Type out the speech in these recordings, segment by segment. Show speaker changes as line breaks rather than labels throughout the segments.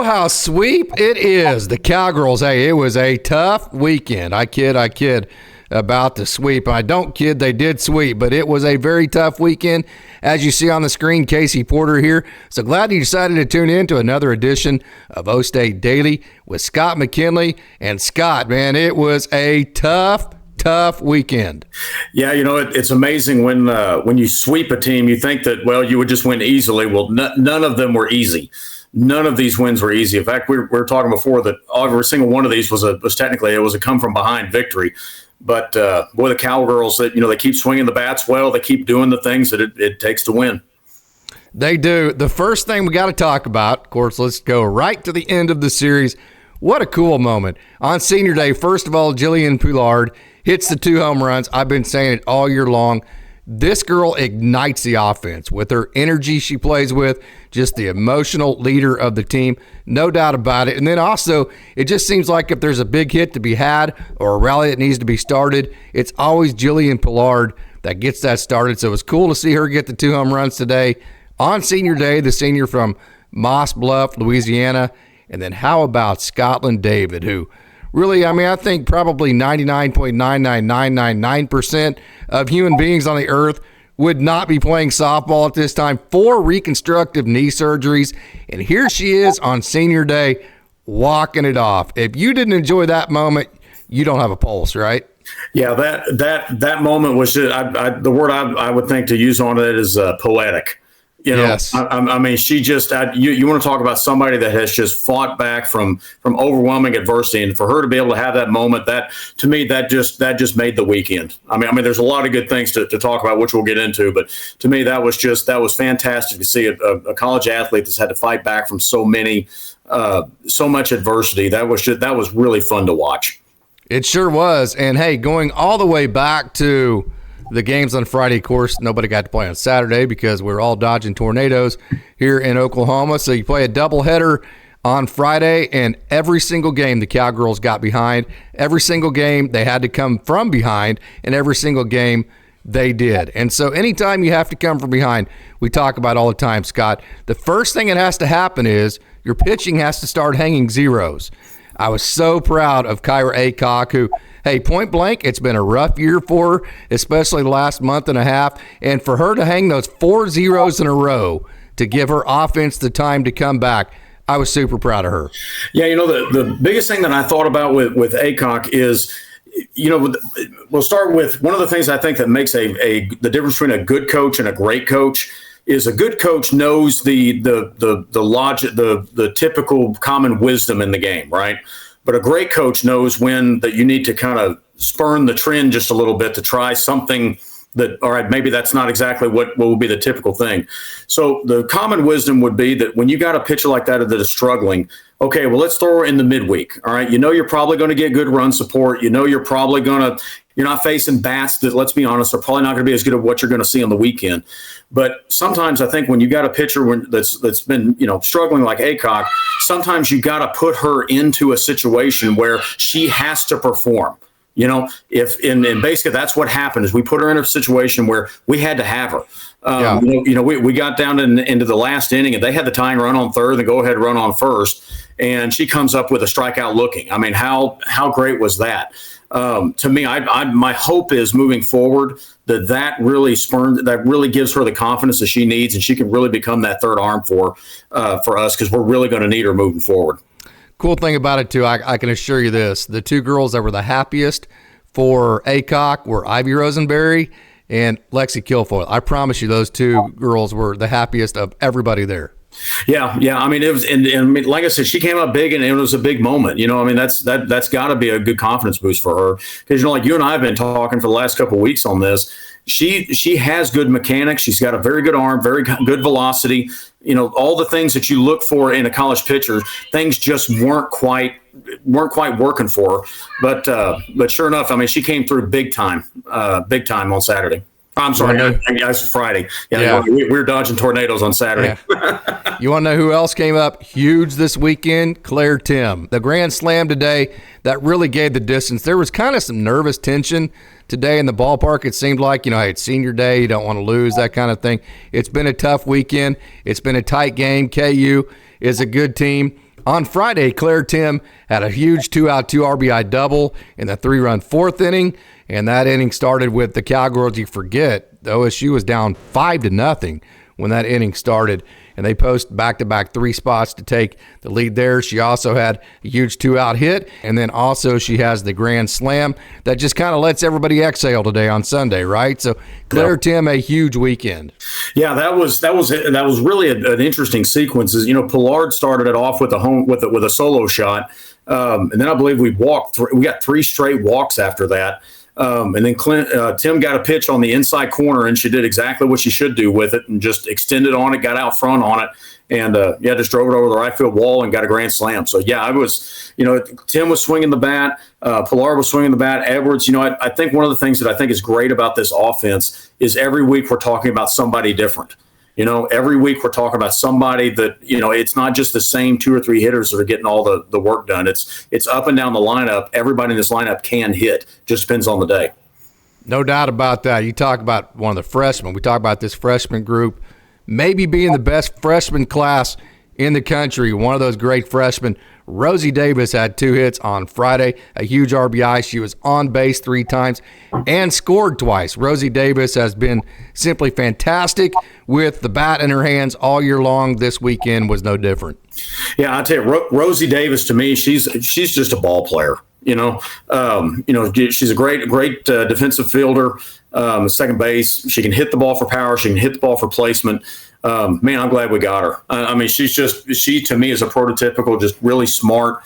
how sweep it is. The Cowgirls, hey, it was a tough weekend. I kid about the sweep. I don't kid, they did sweep, but it was a very tough weekend. As you see on the screen, Casey Porter here. So glad you decided to tune in to another edition of OkState Daily with Scott McKinley. And Scott, man, it was a tough weekend.
Yeah, it's amazing when you sweep a team, you think that, well, you would just win easily. Well, none of them were easy. None of these wins were easy. In fact, we were talking before that every single one of these was technically a come from behind victory. But boy, the Cowgirls, they keep swinging the bats well. They keep doing the things that it takes to win.
They do. The first thing we got to talk about, of course, let's go right to the end of the series. What a cool moment. On senior day, first of all, Jillian Poullard hits the 2 home runs. I've been saying it all year long. This girl ignites the offense with her energy she plays with, just the emotional leader of the team, no doubt about it. And then also, it just seems like if there's a big hit to be had or a rally that needs to be started, it's always Jillian Poullard that gets that started. So it was cool to see her get the 2 home runs today on senior day, the senior from Moss Bluff, Louisiana. And then how about Scotland David, who really, I think probably 99.99999% of human beings on the earth would not be playing softball at this time. 4 reconstructive knee surgeries, and here she is on senior day walking it off. If you didn't enjoy that moment, you don't have a pulse, right?
Yeah, that moment was just, the word I would think to use on it is poetic.
Yes.
She just, you want to talk about somebody that has just fought back from overwhelming adversity, and for her to be able to have that moment, that to me, that just made the weekend. There's a lot of good things to talk about, which we'll get into, but to me, that was fantastic to see a college athlete that's had to fight back from so much adversity. That was really fun to watch.
It sure was. And hey, going all the way back to the games on Friday, of course, nobody got to play on Saturday because we're all dodging tornadoes here in Oklahoma. So you play a doubleheader on Friday, and every single game the Cowgirls got behind. Every single game they had to come from behind, and every single game they did. And so anytime you have to come from behind, we talk about all the time, Scott, the first thing that has to happen is your pitching has to start hanging zeros. I was so proud of Kyra Aycock, who, hey, point blank, it's been a rough year for her, especially the last month and a half. And for her to hang those 4 zeros in a row to give her offense the time to come back, I was super proud of her.
Yeah, the biggest thing that I thought about with Aycock is, we'll start with one of the things I think that makes the difference between a good coach and a great coach is a good coach knows the logic, the typical common wisdom in the game, right? But a great coach knows when that you need to kind of spurn the trend just a little bit to try something that, all right, maybe that's not exactly what will be the typical thing. So the common wisdom would be that when you got a pitcher like that that is struggling, okay, well, let's throw her in the midweek. All right. You're probably going to get good run support. You're probably you're not facing bats that, let's be honest, are probably not going to be as good as what you're going to see on the weekend. But sometimes I think when you got a pitcher that's been, struggling like Aycock, sometimes you got to put her into a situation where she has to perform. And basically that's what happened is we put her in a situation where we had to have her. We got down into the last inning and they had the tying run on third, the go-ahead run on first, and she comes up with a strikeout looking. How great was that? To me, my hope is moving forward that really gives her the confidence that she needs, and she can really become that third arm for us because we're really going to need her moving forward.
Cool thing about it, too, I can assure you this. The 2 girls that were the happiest for Aycock were Ivy Rosenberry and Lexi Kilfoyle. I promise you those 2 girls were the happiest of everybody there.
Yeah. It was, and like I said, she came up big, and it was a big moment. That's got to be a good confidence boost for her because like you and I have been talking for the last couple of weeks on this. She has good mechanics. She's got a very good arm, very good velocity. All the things that you look for in a college pitcher, things just weren't quite working for her. But sure enough, she came through big time on Saturday. I'm sorry, it's Friday. Yeah. We're dodging tornadoes on Saturday.
Yeah. You want to know who else came up huge this weekend? Claire Tim. The grand slam today that really gave the distance. There was kind of some nervous tension today in the ballpark. It seemed like, hey, it's senior day. You don't want to lose, that kind of thing. It's been a tough weekend. It's been a tight game. KU is a good team. On Friday, Claire Tim had a huge 2-out, 2 RBI double in the 3-run fourth inning, and that inning started with the Cowgirls. You forget, the OSU was down 5-0 when that inning started, and they post back-to-back 3 spots to take the lead there. She also had a huge 2-out hit, and then also she has the grand slam that just kind of lets everybody exhale today on Sunday, right? So Claire Tim, a huge weekend.
Yeah, that was really an interesting sequence. You know, Poullard started it off with a solo shot, and then I believe we got 3 straight walks after that. And then Tim got a pitch on the inside corner, and she did exactly what she should do with it and just extended on it, got out front on it, and just drove it over the right field wall and got a grand slam. So, Tim was swinging the bat. Poullard was swinging the bat. Edwards, I think one of the things that I think is great about this offense is every week we're talking about somebody different. Every week we're talking about somebody that, it's not just the same 2 or 3 hitters that are getting all the work done. It's up and down the lineup. Everybody in this lineup can hit. Just depends on the day.
No doubt about that. You talk about one of the freshmen. We talk about this freshman group maybe being the best freshman class in the country. One of those great freshmen, Rosie Davis, had 2 hits on Friday, a huge RBI. She was on base 3 times and scored twice. Rosie Davis has been simply fantastic with the bat in her hands all year long. This weekend was no different.
Yeah, I'll tell you, Rosie Davis, to me, she's just a ball player. She's a great defensive fielder, second base. She can hit the ball for power. She can hit the ball for placement. Man, I'm glad we got her. I mean, she to me is a prototypical, just really smart,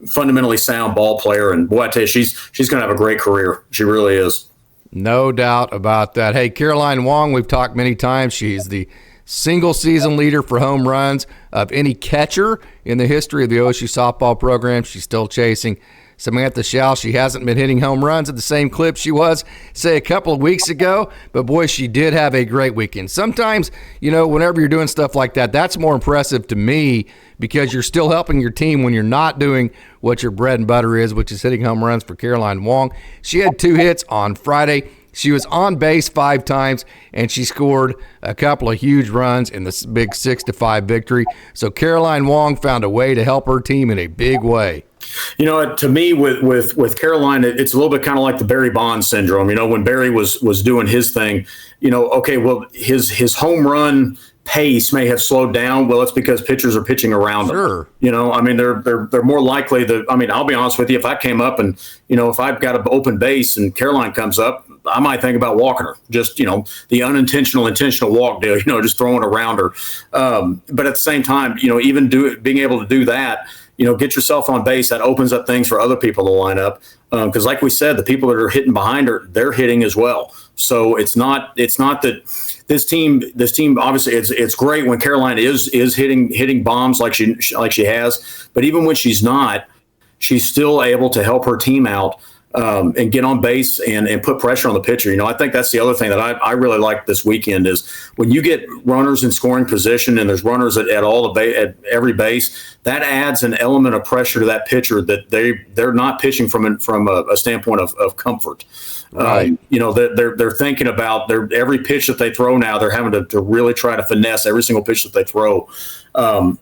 fundamentally sound ball player. And boy, I tell you, she's going to have a great career. She really is. No
doubt about that. Hey, Caroline Wong, we've talked many times. She's the single season leader for home runs of any catcher in the history of the OSU softball program. She's still chasing Samantha Schall. She hasn't been hitting home runs at the same clip she was, say, a couple of weeks ago, but boy, she did have a great weekend. Sometimes, whenever you're doing stuff like that, that's more impressive to me because you're still helping your team when you're not doing what your bread and butter is, which is hitting home runs for Caroline Wong. She had 2 hits on Friday. She was on base 5 times, and she scored a couple of huge runs in the big 6-5 victory. So Caroline Wong found a way to help her team in a big way.
To me, with Caroline, it's a little bit kind of like the Barry Bonds syndrome. When Barry was doing his thing, his home run pace may have slowed down. Well, it's because pitchers are pitching around
them.
They're more likely to. I'll be honest with you. If I came up and if I've got an open base and Caroline comes up, I might think about walking her. Just the intentional walk deal. Just throwing around her. But at the same time, even being able to do that. Get yourself on base. That opens up things for other people to line up. Because like we said, the people that are hitting behind her, they're hitting as well. So it's not that this team obviously it's great when Caroline is hitting bombs like she has. But even when she's not, she's still able to help her team out. And get on base and put pressure on the pitcher. I think that's the other thing that I really like this weekend is when you get runners in scoring position and there's runners at every base, that adds an element of pressure to that pitcher that they're not pitching from a standpoint of comfort.
Right.
They're thinking about every pitch that they throw now. They're having to really try to finesse every single pitch that they throw.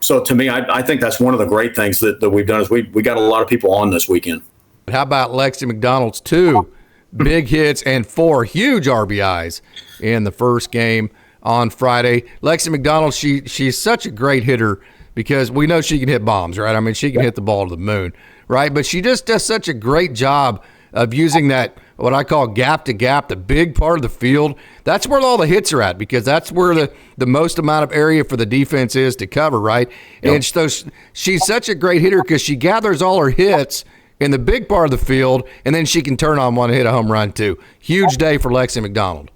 So to me, I think that's one of the great things that we've done is we got a lot of people on this weekend.
How about Lexi McDonald's 2 big hits and 4 huge RBIs in the first game on Friday? Lexi McDonald, she's such a great hitter because we know she can hit bombs, right? I mean, she can hit the ball to the moon, right? But she just does such a great job of using that, what I call gap to gap, the big part of the field. That's where all the hits are at because that's where the most amount of area for the defense is to cover, right? Yep. And so she's such a great hitter because she gathers all her hits in the big part of the field, and then she can turn on one and hit a home run too. Huge day for Lexi McDonald.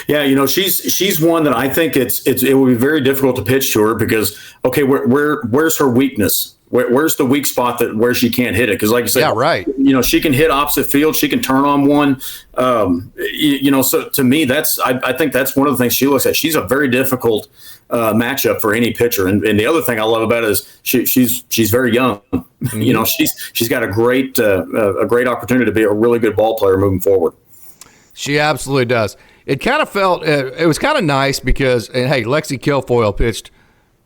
Yeah, she's one that I think it would be very difficult to pitch to her because where's her weakness? Where's the weak spot where she can't hit it? Because like you said,
yeah, right.
She can hit opposite field. She can turn on one. So to me, I think that's one of the things she looks at. She's a very difficult matchup for any pitcher. And the other thing I love about it is she's very young. Mm-hmm. She's got a great opportunity to be a really good ball player moving forward.
She absolutely does. It kind of felt it was kind of nice because, and hey, Lexi Kilfoyle pitched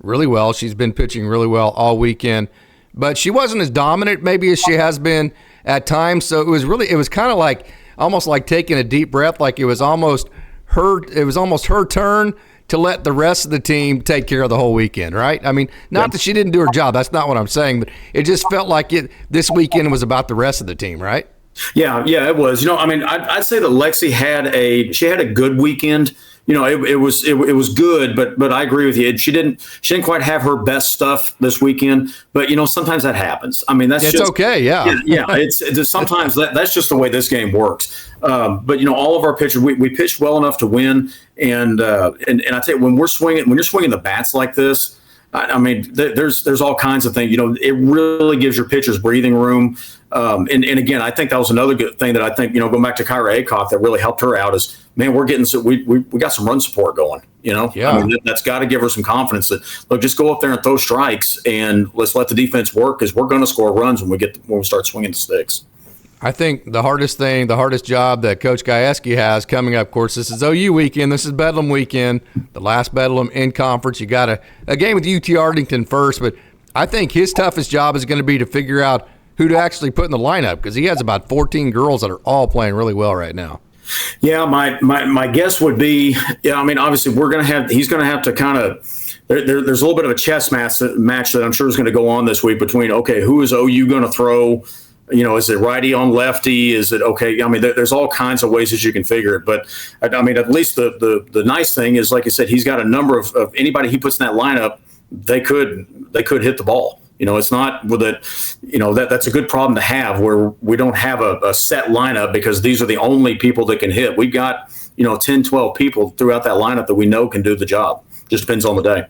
really well. She's been pitching really well all weekend, but she wasn't as dominant maybe as she has been at times. So it was kind of like almost like taking a deep breath, like it was almost her turn to let the rest of the team take care of the whole weekend, right? I mean, not that she didn't do her job. That's not what I'm saying, but it just felt like this weekend was about the rest of the team, right?
Yeah, it was. I mean, I'd say that Lexi had a good weekend. It was good, but I agree with you. She didn't quite have her best stuff this weekend. But sometimes that happens. I mean, it's
okay. Yeah.
It's sometimes that's just the way this game works. But all of our pitchers, we pitched well enough to win. And I tell you, when you're swinging the bats like this, I mean, there's all kinds of things. It really gives your pitchers breathing room. And again, I think that was another good thing that I think, going back to Kyra Aycock, that really helped her out is, man, we got some run support going, Yeah. I mean, that's got to give her some confidence that, look, just go up there and throw strikes and let's let the defense work because we're going to score runs when we start swinging the sticks.
I think the hardest job that Coach Gajewski has coming up, of course, this is OU weekend. This is Bedlam weekend, the last Bedlam in conference. You got a game with UT Arlington first, but I think his toughest job is going to be to figure out who to actually put in the lineup because he has about 14 girls that are all playing really well right now.
Yeah, my guess would be, I mean, obviously he's going to have to kind of, there's a little bit of a chess match that I'm sure is going to go on this week between, okay, who is OU going to throw? Is it righty on lefty? Is it okay? I mean, there's all kinds of ways that you can figure it. But, I mean, at least the nice thing is, like I said, he's got a number of anybody he puts in that lineup, they could hit the ball. It's not with it, that's a good problem to have where we don't have a set lineup because these are the only people that can hit. We've got, 10, 12 people throughout that lineup that we know can do the job. Just depends on the day.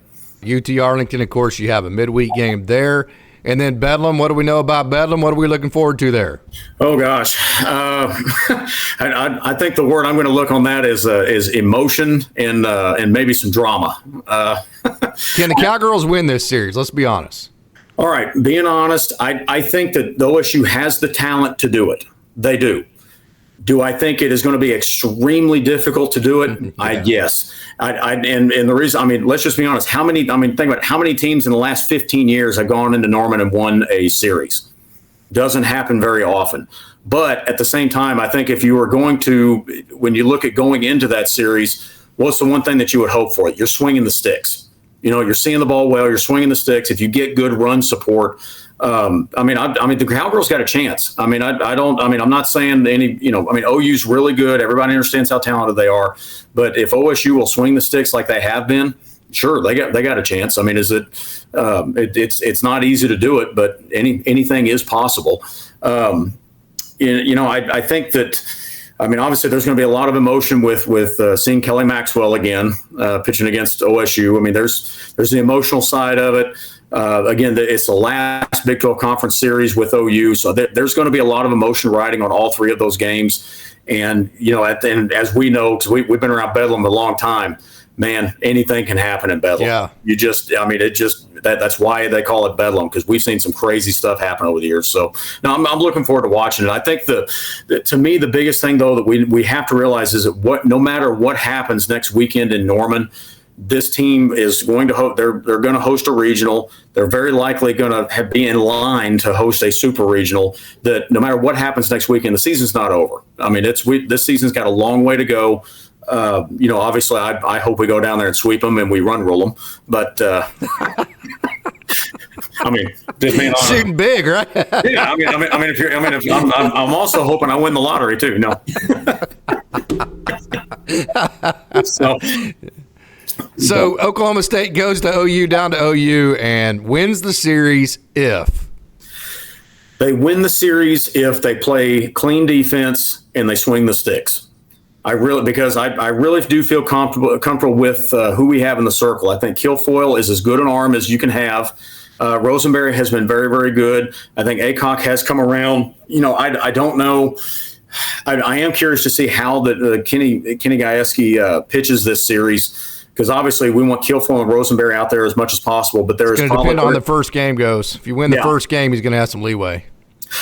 UT Arlington, of course, you have a midweek game there. And then Bedlam, what do we know about Bedlam? What are we looking forward to there?
Oh, gosh. I think the word I'm going to look on that is emotion and maybe some drama.
Can the Cowgirls win this series? Let's be honest.
All right. Being honest, I think that the OSU has the talent to do it. They do. Do I think it is going to be extremely difficult to do it? Yes. And the reason, I mean, let's just be honest. Think about how many teams in the last 15 years have gone into Norman and won a series. Doesn't happen very often. But at the same time, I think if you were going to, when you look at going into that series, what's the one thing that you would hope for? You're swinging the sticks. You're seeing the ball well. You're swinging the sticks. If you get good run support, the Cowgirls got a chance. I'm not saying OU's really good. Everybody understands how talented they are. But if OSU will swing the sticks like they have been, sure, they got a chance. I mean, it's not easy to do it, but anything is possible. I think that, obviously there's going to be a lot of emotion with seeing Kelly Maxwell again pitching against OSU. I mean, there's the emotional side of it. Again, it's the last Big 12 Conference series with OU, so there's going to be a lot of emotion riding on all three of those games. And as we know, because we've been around Bedlam a long time, man, anything can happen in Bedlam.
Yeah,
that's why they call it Bedlam, because we've seen some crazy stuff happen over the years. So no, I'm looking forward to watching it. I think to me the biggest thing though that we have to realize is that no matter what happens next weekend in Norman, this team is going to they're going to host a regional. They're very likely going to be in line to host a super regional. That no matter what happens next weekend, the season's not over. I mean, this season's got a long way to go. Obviously, I hope we go down there and sweep them and we run rule them. But this man
shooting big, right?
Yeah, I'm also hoping I win the lottery too. No.
So Oklahoma State goes to OU, down to OU, and wins the series if
they win the series if they play clean defense and they swing the sticks. I really do feel comfortable with who we have in the circle. I think Kilfoyle is as good an arm as you can have. Rosenberry has been very, very good. I think Aycock has come around. I don't know. I am curious to see how the Kenny Gajewski pitches this series. Because obviously we want Kilfoyle and Rosenberry out there as much as possible, but there is
probably depend on the first game goes. If you win the first game, he's going to have some leeway.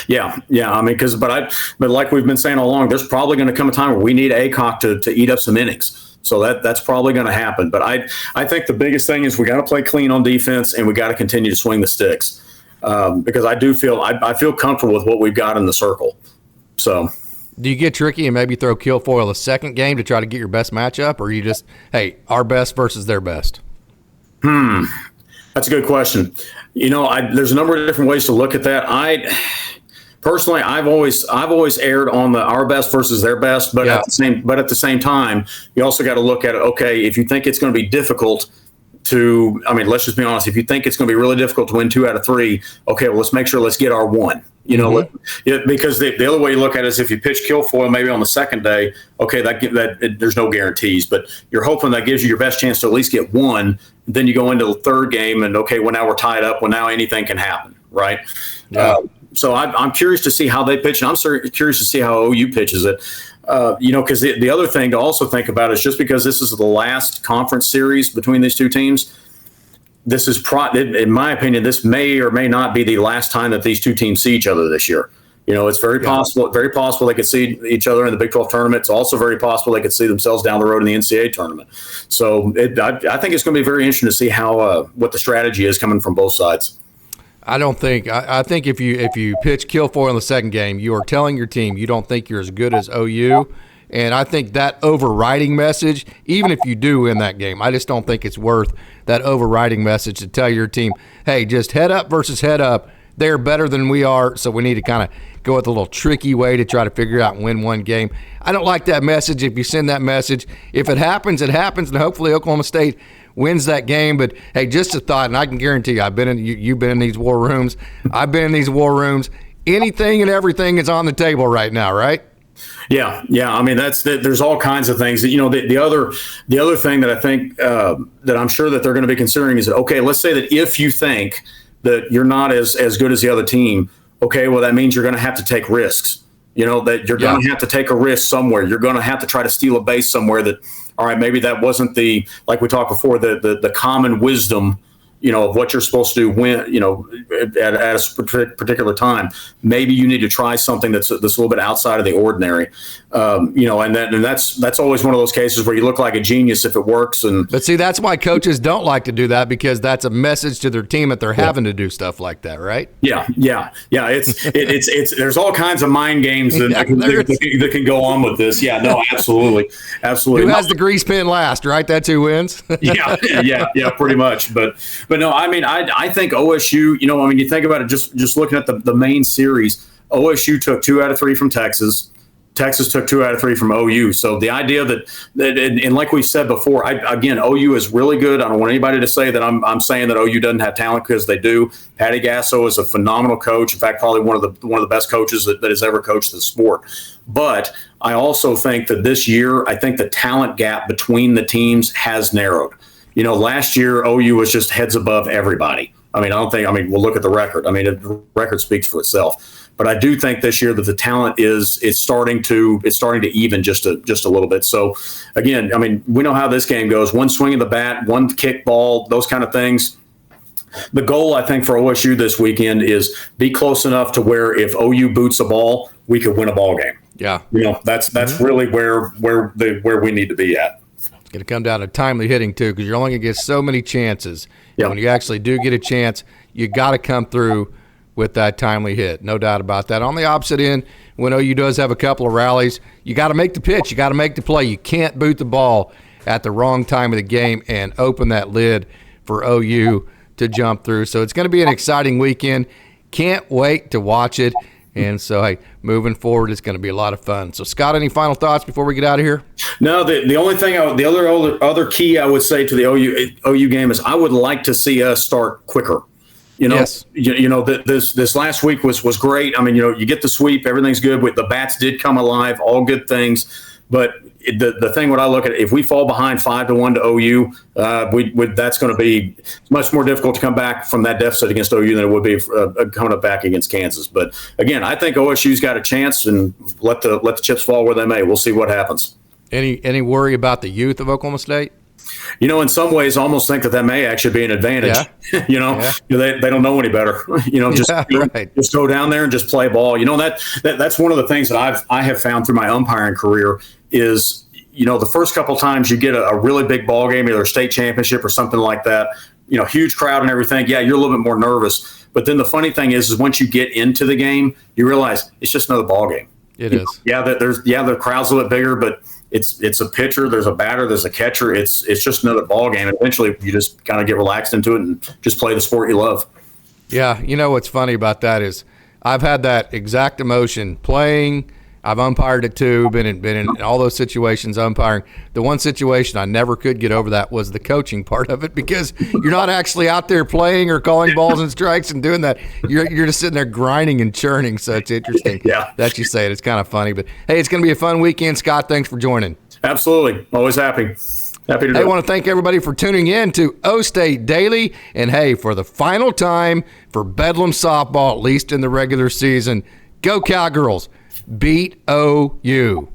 Yeah. But like we've been saying all along, there's probably going to come a time where we need Aycock to eat up some innings. So that's probably going to happen. But I think the biggest thing is we got to play clean on defense, and we got to continue to swing the sticks because I do feel I feel comfortable with what we've got in the circle. So.
Do you get tricky and maybe throw Kilfoyle a second game to try to get your best matchup, or you just, hey, our best versus their best?
That's a good question. There's a number of different ways to look at that. Personally, I've always erred on our best versus their best, but at the same time, you also got to look at it. Okay, if you think it's going to be difficult let's just be honest. If you think it's going to be really difficult to win 2 out of 3, okay, well, let's get our 1. Because the other way you look at it is if you pitch Kilfoyle maybe on the second day, okay, there's no guarantees, but you're hoping that gives you your best chance to at least get 1. Then you go into the third game, and okay, well, now we're tied up. Well, now anything can happen, right?
Yeah.
So I'm curious to see how they pitch, and I'm curious to see how OU pitches it. Because the other thing to also think about is just because this is the last conference series between these two teams, this is in my opinion, this may or may not be the last time that these two teams see each other this year. It's very possible they could see each other in the Big 12 tournament. It's also very possible they could see themselves down the road in the NCAA tournament. So I think it's going to be very interesting to see how what the strategy is coming from both sides.
I think if you pitch Kilfoyle in the second game, you are telling your team you don't think you're as good as OU. And I think that overriding message, even if you do win that game, I just don't think it's worth that overriding message to tell your team, hey, just head up versus head up. They're better than we are, so we need to kind of go with a little tricky way to try to figure out and win one game. I don't like that message if you send that message. If it happens, it happens, and hopefully Oklahoma State wins that game. But, hey, just a thought, and I can guarantee you, you've been in these war rooms. I've been in these war rooms. Anything and everything is on the table right now, right?
Yeah. I mean, there's all kinds of things. The other thing that I think that I'm sure that they're going to be considering is, okay, let's say that if you think that you're not as good as the other team, okay, well, that means you're going to have to take risks. That you're going to have to take a risk somewhere. You're going to have to try to steal a base somewhere that, all right, maybe that wasn't like we talked before, the common wisdom, of what you're supposed to do when, at a particular time. Maybe you need to try something that's a little bit outside of the ordinary. And that's always one of those cases where you look like a genius if it works.
But see, that's why coaches don't like to do that, because that's a message to their team that they're having to do stuff like that, right?
Yeah. It's there's all kinds of mind games that can go on with this. Yeah, no, absolutely.
Who has the grease pen last, right? That's who wins.
yeah, pretty much. But no, I mean, I think OSU, you think about it, just looking at the main series, OSU took 2 out of 3 from Texas. Texas took 2 out of 3 from OU. So the idea that and like we said before, OU is really good. I don't want anybody to say that I'm saying that OU doesn't have talent, because they do. Patty Gasso is a phenomenal coach. In fact, probably one of the best coaches that has ever coached the sport. But I also think that this year, I think the talent gap between the teams has narrowed. Last year, OU was just heads above everybody. We'll look at the record. The record speaks for itself. But I do think this year that the talent is starting to even just a little bit. So, again, we know how this game goes. One swing of the bat, one kick ball, those kind of things. The goal, I think, for OSU this weekend is be close enough to where if OU boots a ball, we could win a ball game.
Yeah.
That's really where we need to be at.
It's going to come down to timely hitting, too, because you're only going to get so many chances.
Yep.
When you actually do get a chance, you got to come through with that timely hit. No doubt about that. On the opposite end, when OU does have a couple of rallies, you got to make the pitch. You got to make the play. You can't boot the ball at the wrong time of the game and open that lid for OU to jump through. So it's going to be an exciting weekend. Can't wait to watch it. And so, hey, moving forward, it's going to be a lot of fun. So, Scott, any final thoughts before we get out of here?
No, the only thing, the other key I would say to the OU game is I would like to see us start quicker.
Yes.
This last week was great. You get the sweep, everything's good. The bats did come alive, all good things. But the thing when I look at it, if we fall behind 5-1 to OU, that's going to be much more difficult to come back from that deficit against OU than it would be coming up back against Kansas. But again, I think OSU's got a chance, and let the chips fall where they may. We'll see what happens. Any
worry about the youth of Oklahoma State?
In some ways, I almost think that may actually be an advantage.
Yeah.
They don't know any better. Just go down there and just play ball. That's one of the things that I have found through my umpiring career is, the first couple times you get a really big ball game, either a state championship or something like that, huge crowd and everything. Yeah, you're a little bit more nervous. But then the funny thing is once you get into the game, you realize it's just another ball game.
It is.
Yeah, the crowd's a little bit bigger, but it's a pitcher, there's a batter, there's a catcher. It's just another ball game. And eventually, you just kind of get relaxed into it and just play the sport you love.
Yeah, what's funny about that is I've had that exact emotion playing. I've umpired it too, been in all those situations umpiring. The one situation I never could get over that was the coaching part of it, because you're not actually out there playing or calling balls and strikes and doing that. You're just sitting there grinding and churning. So it's interesting that you say it. It's kind of funny. But, hey, it's going to be a fun weekend. Scott, thanks for joining.
Absolutely. Always happy. Happy to do it.
I want to thank everybody for tuning in to OkState Daily. And, hey, for the final time for Bedlam softball, at least in the regular season, go Cowgirls. Beat OU.